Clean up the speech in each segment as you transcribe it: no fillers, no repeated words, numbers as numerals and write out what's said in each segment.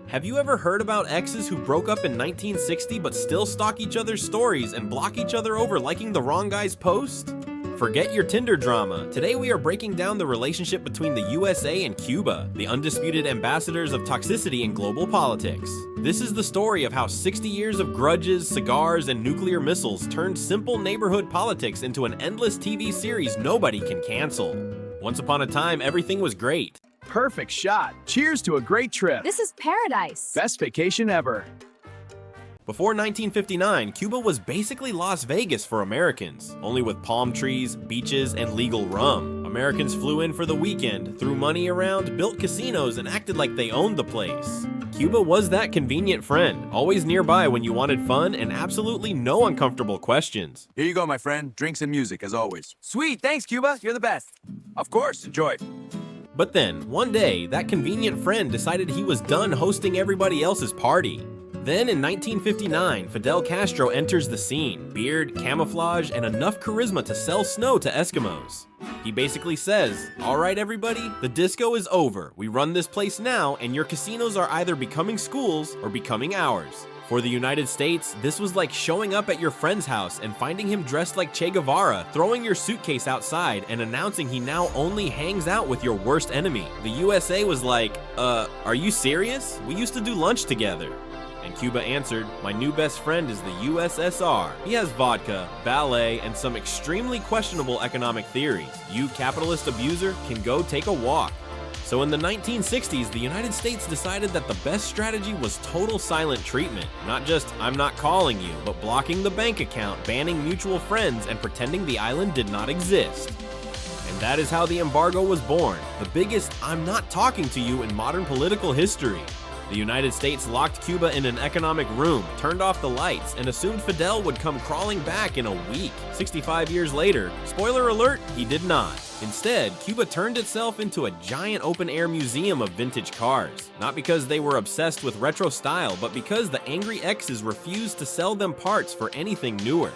Have you ever heard about exes who broke up in 1960 but still stalk each other's stories and block each other over liking the wrong guy's post? Forget your Tinder drama. Today we are breaking down the relationship between the USA and Cuba, the undisputed ambassadors of toxicity in global politics. This is the story of how 60 years of grudges, cigars, and nuclear missiles turned simple neighborhood politics into an endless TV series nobody can cancel. Once upon a time, everything was great. Perfect shot. Cheers to a great trip. This is paradise. Best vacation ever. Before 1959, Cuba was basically Las Vegas for Americans, only with palm trees, beaches, and legal rum. Americans flew in for the weekend, threw money around, built casinos, and acted like they owned the place. Cuba was that convenient friend, always nearby when you wanted fun and absolutely no uncomfortable questions. Here you go, my friend. Drinks and music, as always. Sweet, thanks, Cuba. You're the best. Of course, enjoy. But then, one day, that convenient friend decided he was done hosting everybody else's party. Then in 1959, Fidel Castro enters the scene, beard, camouflage, and enough charisma to sell snow to Eskimos. He basically says, "All right everybody, the disco is over. We run this place now, and your casinos are either becoming schools or becoming ours." For the United States, this was like showing up at your friend's house and finding him dressed like Che Guevara, throwing your suitcase outside and announcing he now only hangs out with your worst enemy. The USA was like, are you serious? We used to do lunch together. And Cuba answered, "My new best friend is the USSR. He has vodka, ballet, and some extremely questionable economic theories. You capitalist abuser can go take a walk." So in the 1960s, the United States decided that the best strategy was total silent treatment. Not just, "I'm not calling you," but blocking the bank account, banning mutual friends, and pretending the island did not exist. And that is how the embargo was born, the biggest "I'm not talking to you" in modern political history. The United States locked Cuba in an economic room, turned off the lights, and assumed Fidel would come crawling back in a week. 65 years later, spoiler alert, he did not. Instead, Cuba turned itself into a giant open-air museum of vintage cars. Not because they were obsessed with retro style, but because the angry exes refused to sell them parts for anything newer.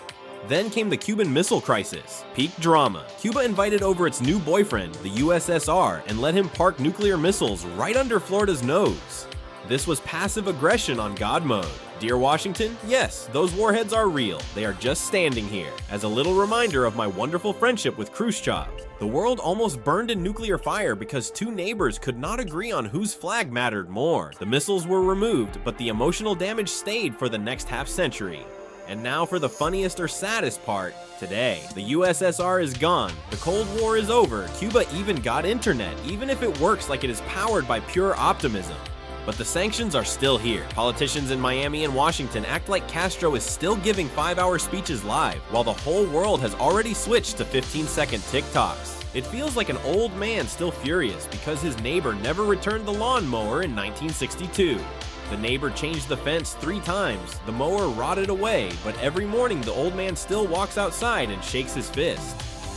Then came the Cuban Missile Crisis. Peak drama. Cuba invited over its new boyfriend, the USSR, and let him park nuclear missiles right under Florida's nose. This was passive aggression on God mode. Dear Washington, yes, those warheads are real. They are just standing here. As a little reminder of my wonderful friendship with Khrushchev. The world almost burned in nuclear fire because two neighbors could not agree on whose flag mattered more. The missiles were removed, but the emotional damage stayed for the next half century. And now for the funniest or saddest part, today. The USSR is gone, the Cold War is over, Cuba even got internet, even if it works like it is powered by pure optimism. But the sanctions are still here. Politicians in Miami and Washington act like Castro is still giving 5-hour speeches live, while the whole world has already switched to 15-second TikToks. It feels like an old man still furious because his neighbor never returned the lawnmower in 1962. The neighbor changed the fence 3 times, the mower rotted away, but every morning the old man still walks outside and shakes his fist.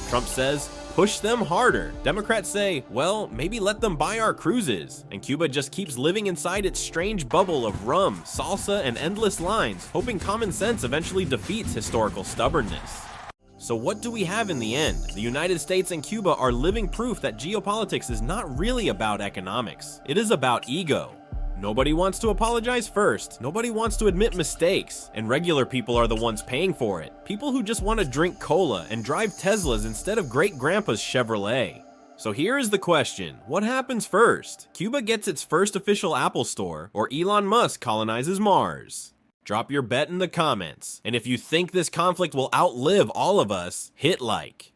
Trump says, "Push them harder." Democrats say, "Well, maybe let them buy our cruises." And Cuba just keeps living inside its strange bubble of rum, salsa, and endless lines, hoping common sense eventually defeats historical stubbornness. So what do we have in the end? The United States and Cuba are living proof that geopolitics is not really about economics. It is about ego. Nobody wants to apologize first, nobody wants to admit mistakes, and regular people are the ones paying for it. People who just want to drink cola and drive Teslas instead of great-grandpa's Chevrolet. So here is the question, what happens first? Cuba gets its first official Apple store, or Elon Musk colonizes Mars? Drop your bet in the comments, and if you think this conflict will outlive all of us, hit like.